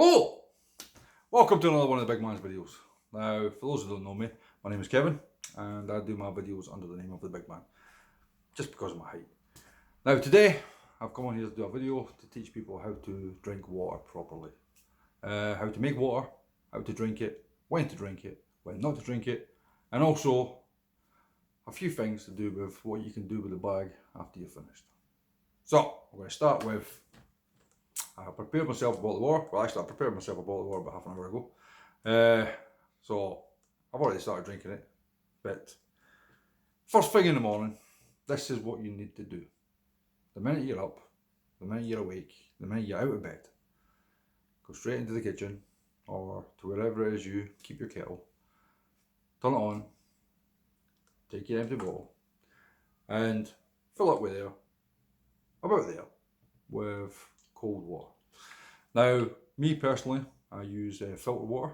Oh! Welcome to another one of the Big Man's videos. Now, for those who don't know me, my name is Kevin, and I do my videos under the name of the Big Man, just because of my height. Now, today, I've come on here to do a video to teach people how to drink water properly. How to make water, how to drink it, when not to drink it, and also a few things to do with what you can do with the bag after you're finished. So, I'm going to start with I prepared myself a bottle of water. Well, actually, I prepared myself a bottle of water about half an hour ago. So I've already started drinking it. But first thing in the morning, this is what you need to do. The minute you're up, the minute you're awake, the minute you're out of bed, go straight into the kitchen or to wherever it is you keep your kettle. Turn it on. Take your empty bottle and fill up about there, with cold water. Now, me personally, I use filtered water.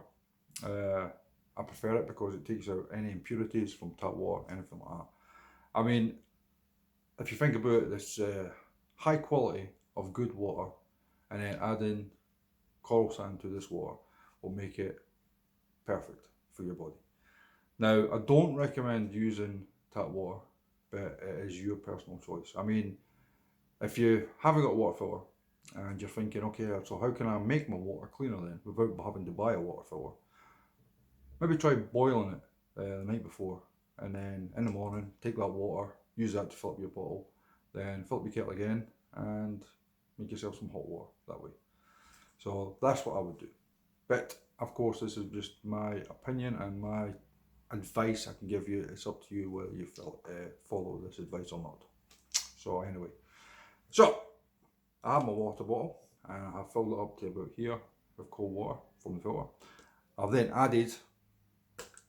I prefer it because it takes out any impurities from tap water, anything like that. I mean, if you think about it, this high quality of good water and then adding coral sand to this water will make it perfect for your body. Now, I don't recommend using tap water, but it is your personal choice. I mean, if you haven't got a water filter and you're thinking, okay, so how can I make my water cleaner then without having to buy a water filter? Maybe try boiling it the night before, and then in the morning take that water, use that to fill up your bottle, then fill up your kettle again and make yourself some hot water that way. So that's what I would do. But of course, this is just my opinion and my advice I can give you. It's up to you whether you follow this advice or not. So anyway, so I have my water bottle and I have filled it up to about here with cold water from the filter. I've then added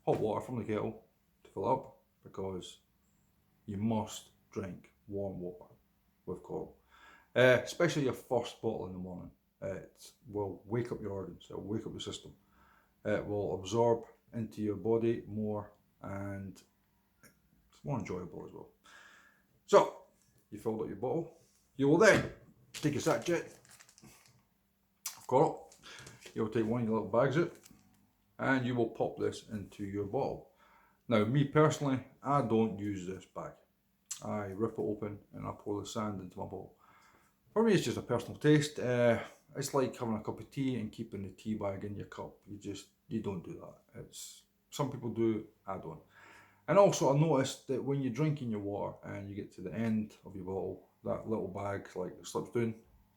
hot water from the kettle to fill up, because you must drink warm water with coral. Especially your first bottle in the morning. It will wake up your organs, it will wake up your system. It will absorb into your body more and it's more enjoyable as well. So, you filled up your bottle. You will then take a sachet of coral. You'll take one of your little bags out and you will pop this into your bottle. Now, me personally, I don't use this bag. I rip it open and I pour the sand into my bowl. For me, it's just a personal taste. It's like having a cup of tea and keeping the tea bag in your cup. You don't do that. Some people do, I don't. And also, I noticed that when you're drinking your water and you get to the end of your bottle, that little bag slips down,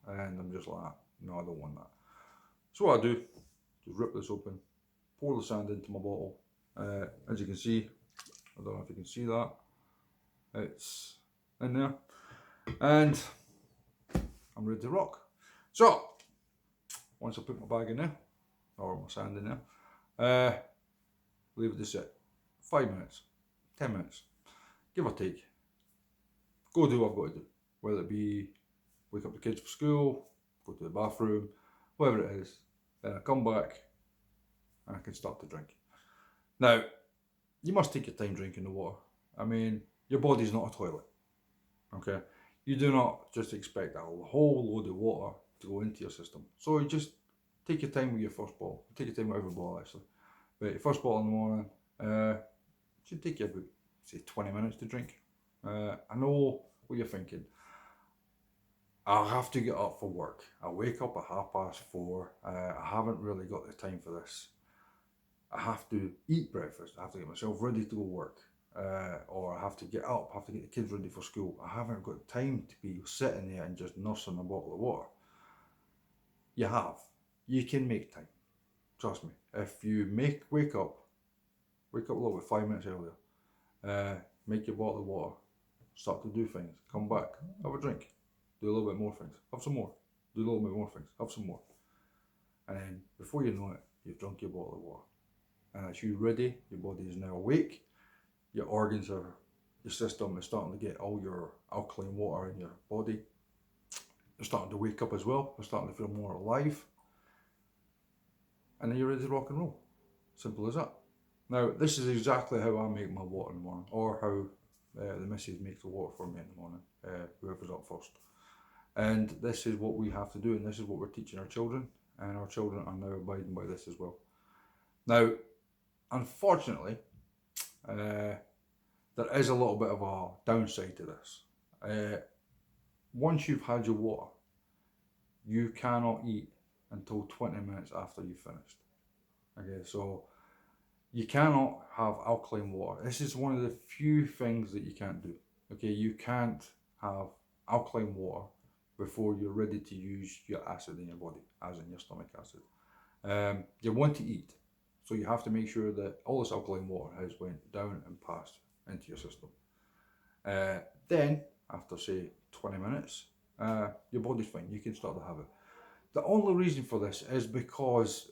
and I'm just like, no, I don't want that. So what I do, just rip this open, pour the sand into my bottle. As you can see, I don't know if you can see that, it's in there, and I'm ready to rock. So once I put my bag in there, or my sand in there, leave it to sit 5 minutes, 10 minutes, give or take. Go do what I've got to do, whether it be wake up the kids for school, go to the bathroom, whatever it is. Then I come back and I can start to drink. Now, you must take your time drinking the water. I mean, your body's not a toilet, okay? You do not just expect a whole load of water to go into your system. So you just take your time with your first bottle. Take your time with every bottle, actually. But your first bottle in the morning, it should take you about, say, 20 minutes to drink. I know what you're thinking. I have to get up for work. I wake up at 4:30. I haven't really got the time for this. I have to eat breakfast. I have to get myself ready to go work. Or I have to get up, I have to get the kids ready for school. I haven't got time to be sitting there and just nursing a bottle of water. You have. You can make time. Trust me. If you wake up a little bit 5 minutes earlier, make your bottle of water, start to do things, come back, have a drink, do a little bit more things, have some more, do a little bit more things, have some more. And then before you know it, you've drunk your bottle of water. And as you're ready, your body is now awake, your organs your system is starting to get all your alkaline water in your body. You're starting to wake up as well, you're starting to feel more alive. And then you're ready to rock and roll. Simple as that. Now, this is exactly how I make my water in the morning, or how the missus makes the water for me in the morning, whoever's up first. And this is what we have to do, and this is what we're teaching our children. and our children are now abiding by this as well. Now, unfortunately, there is a little bit of a downside to this. Once you've had your water, you cannot eat until 20 minutes after you've finished. Okay, so you cannot have alkaline water. This is one of the few things that you can't do. Okay, you can't have alkaline water before you're ready to use your acid in your body, as in your stomach acid. You want to eat, so you have to make sure that all this alkaline water has went down and passed into your system. Then, after say 20 minutes, your body's fine. You can start to have it. The only reason for this is because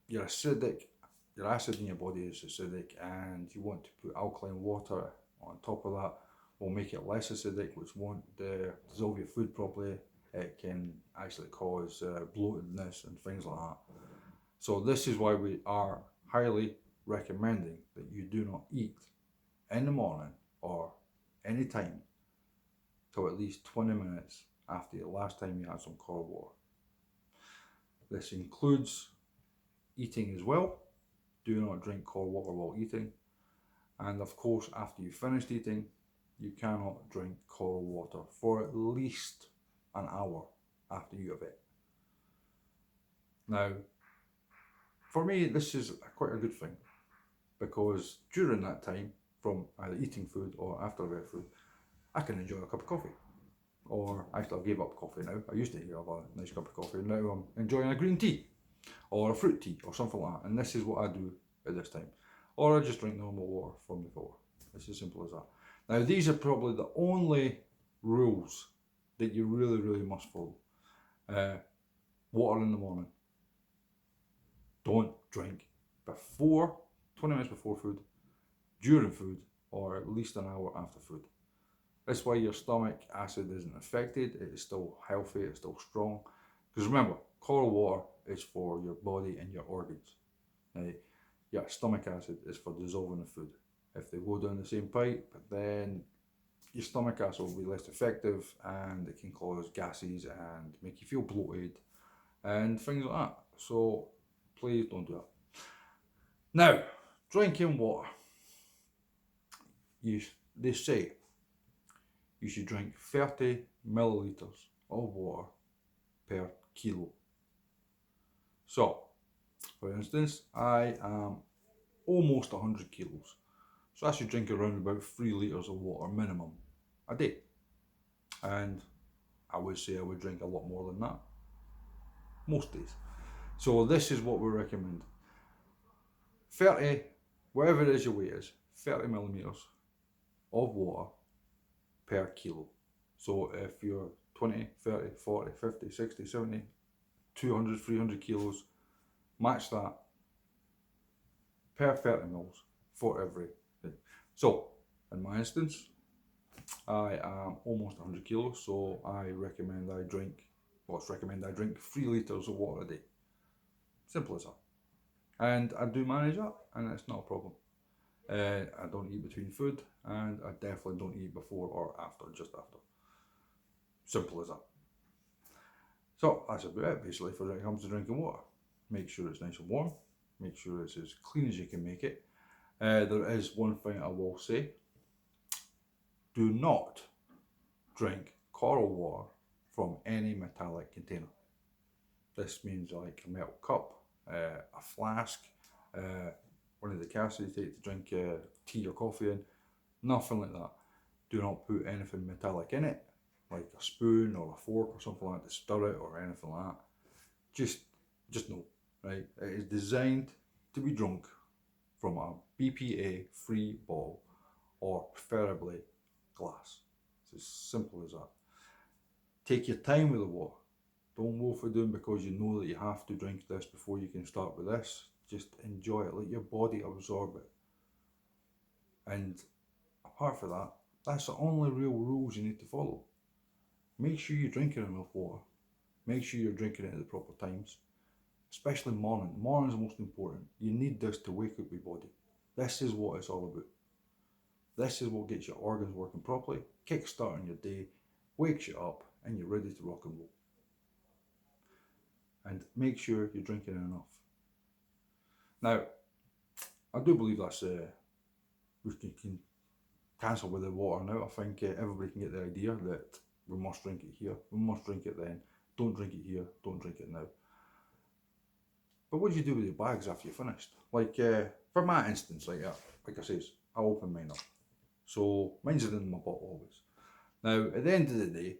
you're acidic. Your acid in your body is acidic, and you want to put alkaline water on top of that. Will make it less acidic, which won't dissolve your food properly. It can actually cause bloatedness and things like that. So this is why we are highly recommending that you do not eat in the morning or any time till at least 20 minutes after the last time you had some cold water. This includes eating as well. Do not drink cold water while eating. And of course, after you've finished eating, you cannot drink cold water for at least an hour after you have it. Now, for me, this is quite a good thing, because during that time, from either eating food or after I've had food, I can enjoy a cup of coffee. Or actually, I gave up coffee now. I used to have a nice cup of coffee. Now I'm enjoying a green tea or a fruit tea or something like that. And this is what I do at this time. Or I just drink normal water from the filter. It's as simple as that. Now, these are probably the only rules that you really, really must follow. Water in the morning. Don't drink before 20 minutes before food, during food, or at least an hour after food. That's why your stomach acid isn't affected. It is still healthy, it's still strong. Because remember, cold water is for your body and your organs. Your stomach acid is for dissolving the food. If they go down the same pipe, then your stomach acid will be less effective, and it can cause gases and make you feel bloated and things like that. So please don't do that. Now, drinking water. They say you should drink 30 millilitres of water per kilo. So, for instance, I am almost 100 kilos. So I should drink around about 3 litres of water minimum a day. And I would say I would drink a lot more than that most days. So this is what we recommend. 30, whatever it is your weight is, 30 millimeters of water per kilo. So if you're 20, 30, 40, 50, 60, 70, 200, 300 kilos, match that per 30 mils for every day. So in my instance, I am almost 100 kilos, so I recommend I drink 3 litres of water a day. Simple as that. And I do manage that, and it's not a problem. I don't eat between food, and I definitely don't eat before or after, just after. Simple as that. So that's about it basically for when it comes to drinking water. Make sure it's nice and warm, make sure it's as clean as you can make it. There is one thing I will say. Do not drink coral water from any metallic container. This means like a metal cup, a flask, one of the casks you take to drink tea or coffee in, nothing like that. Do not put anything metallic in it, like a spoon or a fork or something like that to stir it or anything like that. Just no, right? It is designed to be drunk from a BPA free bottle, or preferably glass. It's as simple as that. Take your time with the water. Don't wolf it down because you know that you have to drink this before you can start with this. Just enjoy it, let your body absorb it. And apart from that, that's the only real rules you need to follow. Make sure you're drinking enough water. Make sure you're drinking it at the proper times. Especially morning. Morning is the most important. You need this to wake up your body. This is what it's all about. This is what gets your organs working properly, kick-starting your day, wakes you up, and you're ready to rock and roll. and make sure you're drinking enough. Now, I do believe that's we can cancel with the water now. I think everybody can get the idea that we must drink it here, we must drink it then, don't drink it here, don't drink it now. But what do you do with your bags after you're finished? Like, for my instance, like I says, I open mine up. So mine's in my bottle always. Now, at the end of the day,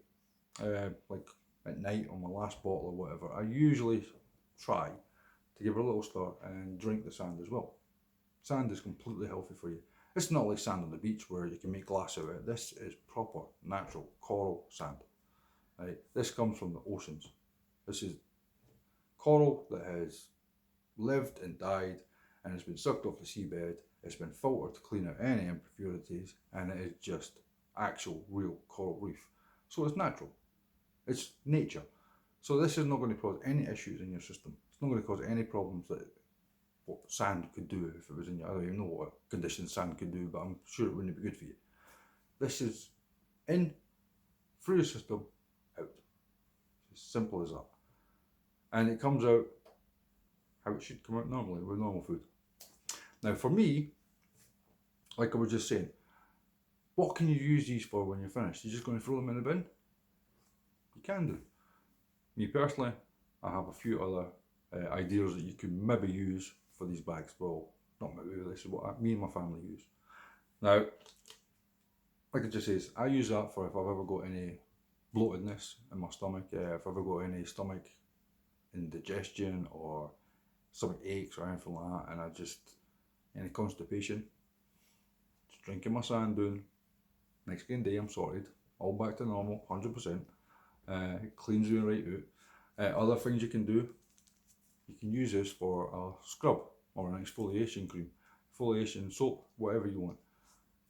like at night on my last bottle or whatever, I usually try to give it a little stir and drink the sand as well. Sand is completely healthy for you. It's not like sand on the beach where you can make glass out of it. This is proper, natural coral sand. Right? This comes from the oceans. This is coral that has lived and died and it's been sucked off the seabed. It's been filtered to clean out any impurities, and it is just actual real coral reef. So it's natural. It's nature. So this is not going to cause any issues in your system. It's not going to cause any problems that what sand could do if it was in your, I don't even know what conditions sand could do, but I'm sure it wouldn't be good for you. This is in, through your system, out. It's as simple as that. And it comes out how it should come out normally with normal food. Now for me, like I was just saying, what can you use these for when you're finished? You're just going to throw them in the bin? You can do. Me personally, I have a few other ideas that you could maybe use for these bags. Well, not maybe, this is what me and my family use. Now, like it just says, I use that for if I've ever got any bloatedness in my stomach, if I've ever got any stomach indigestion or stomach aches or anything like that, and I just, any constipation, just drinking my sand down, next day I'm sorted, all back to normal, 100%, it cleans you right out. Other things you can do, you can use this for a scrub or an exfoliation cream, exfoliation soap, whatever you want.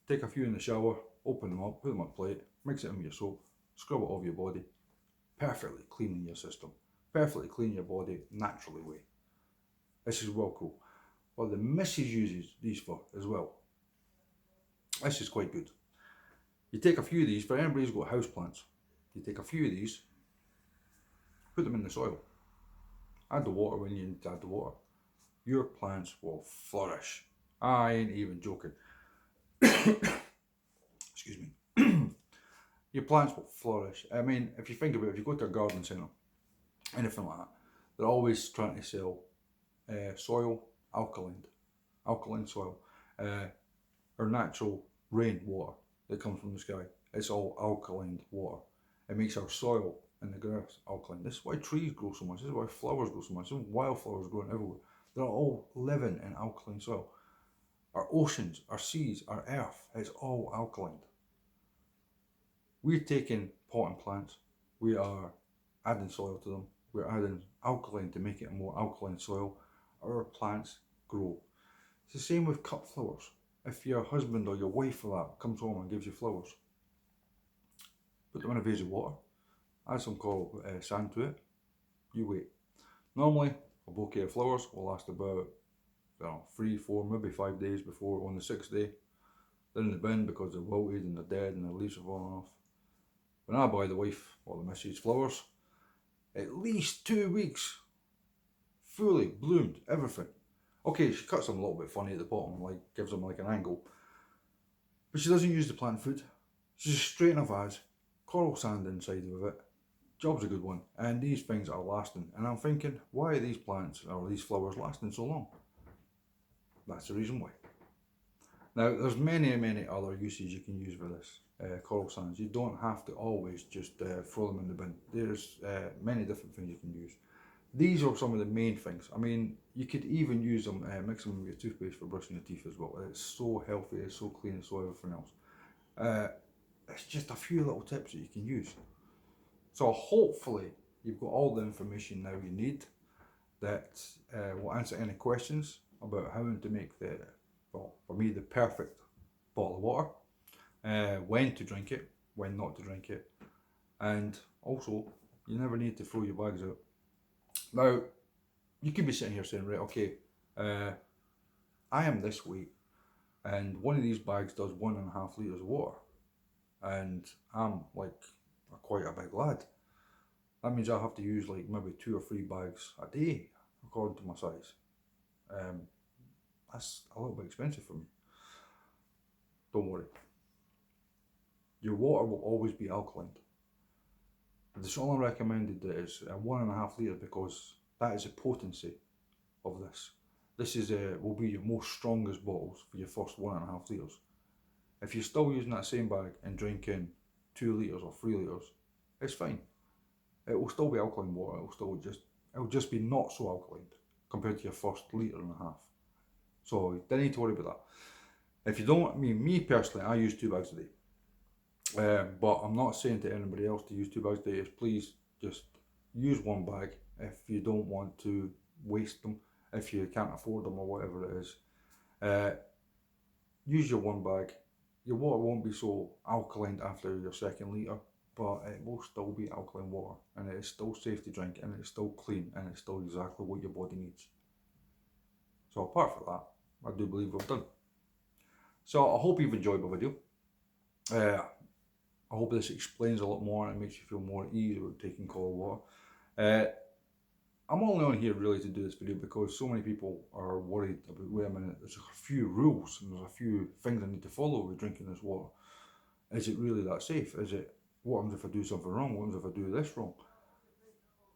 Take a few in the shower, open them up, put them on a plate, mix it in with your soap, scrub it off your body, perfectly cleaning your system, perfectly clean your body naturally way. This is well cool. What the missus uses these for as well. This is quite good. You take a few of these, for anybody who's got house plants, you take a few of these, put them in the soil, add the water when you need to add the water. Your plants will flourish. I ain't even joking. Excuse me. Your plants will flourish. I mean, if you think about it, if you go to a garden centre, anything like that, they're always trying to sell soil, alkaline soil, or natural rain water that comes from the sky. It's all alkaline water. It makes our soil and the grass alkaline. This is why trees grow so much. This is why flowers grow so much. This is why wildflowers growing everywhere. They're all living in alkaline soil. Our oceans, our seas, our earth, it's all alkaline. We're taking potting plants, we are adding soil to them, we're adding alkaline to make it a more alkaline soil. Our plants grow. It's the same with cut flowers. If your husband or your wife for that comes home and gives you flowers, put them in a vase of water, add some coral sand to it, you wait. Normally, a bouquet of flowers will last about 3, 4, maybe 5 days before on the 6th day. They're in the bin because they're wilted and they're dead and the leaves are falling off. When I buy the wife or the missus flowers, at least 2 weeks, fully bloomed, everything. Okay, she cuts them a little bit funny at the bottom, like gives them like an angle, but she doesn't use the plant food. She's just straight in a vase, coral sand inside of it. Job's a good one, and these things are lasting. And I'm thinking, why are these plants or these flowers lasting so long? That's the reason why. Now, there's many other uses you can use for this coral sands. You don't have to always just throw them in the bin. There's many different things you can use. These are some of the main things. I mean, you could even use them, mix them with your toothpaste for brushing your teeth as well. It's so healthy, it's so clean, it's so everything else. It's just a few little tips that you can use. So hopefully you've got all the information now you need that will answer any questions about how to make the, well, for me, the perfect bottle of water, when to drink it, when not to drink it, and also you never need to throw your bags out. Now, you could be sitting here saying, right, okay, I am this weight and one of these bags does 1.5 litres of water and I'm like quite a big lad. That means I have to use like maybe 2 or 3 bags a day according to my size. That's a little bit expensive for me. Don't worry. Your water will always be alkaline. The song I recommended is 1.5 litre because that is the potency of this. This is will be your most strongest bottles for your first 1.5 litres. If you're still using that same bag and drinking 2 litres or 3 litres, it's fine. It will still be alkaline water. It'll just be not so alkaline compared to your first litre and a half. So you don't need to worry about that. If you don't, me personally, I use 2 bags a day. But I'm not saying to anybody else to use 2 bags a day. Please just use 1 bag if you don't want to waste them, if you can't afford them or whatever it is. Use your 1 bag. Your water won't be so alkaline after your second litre, but it will still be alkaline water, and it is still safe to drink, and it's still clean, and it's still exactly what your body needs. So apart from that, I do believe we've done. So I hope you've enjoyed my video. I hope this explains a lot more and makes you feel more at ease about taking cold water. I'm only on here really to do this video because so many people are worried about, wait a minute, there's a few rules and there's a few things I need to follow with drinking this water. Is it really that safe? What happens if I do something wrong? What happens if I do this wrong?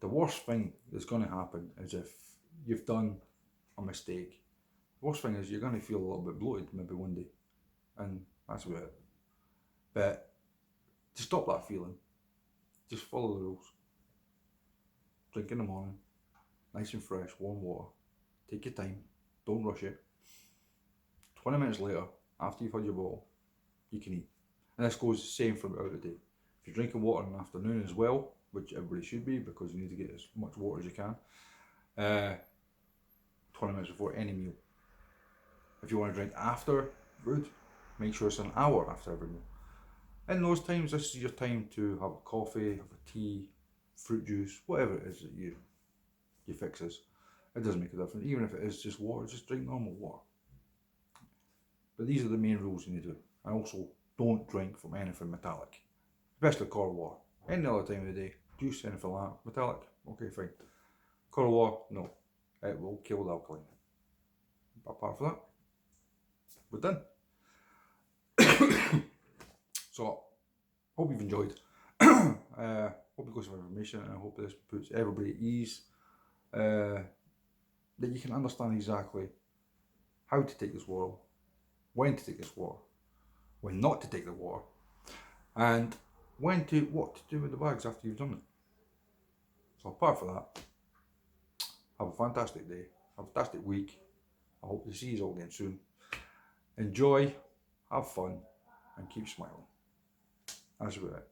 The worst thing that's going to happen is if you've done a mistake. The worst thing is you're going to feel a little bit bloated maybe one day, and that's about it. But to stop that feeling, just follow the rules. Drink in the morning, nice and fresh, warm water. Take your time, don't rush it. 20 minutes later, after you've had your bottle, you can eat. And this goes the same throughout the day. If you're drinking water in the afternoon as well, which everybody should be because you need to get as much water as you can, 20 minutes before any meal. If you want to drink after food, make sure it's an hour after every meal. In those times, this is your time to have a coffee, have a tea, fruit juice, whatever it is that you fixes. It doesn't make a difference. Even if it is just water, just drink normal water. But these are the main rules you need to do. And also, don't drink from anything metallic, especially cold water. Any other time of the day, juice, anything like that, metallic, okay, fine. Cold water, no, it will kill the alkaline. But apart from that, we're done. So, hope you've enjoyed. Hope you got some information, and I hope this puts everybody at ease. That you can understand exactly how to take this water, when to take this water, when not to take the water, and what to do with the bags after you've done it. So apart from that, have a fantastic day, have a fantastic week. I hope to see you all again soon. Enjoy, have fun, and keep smiling. That's about it.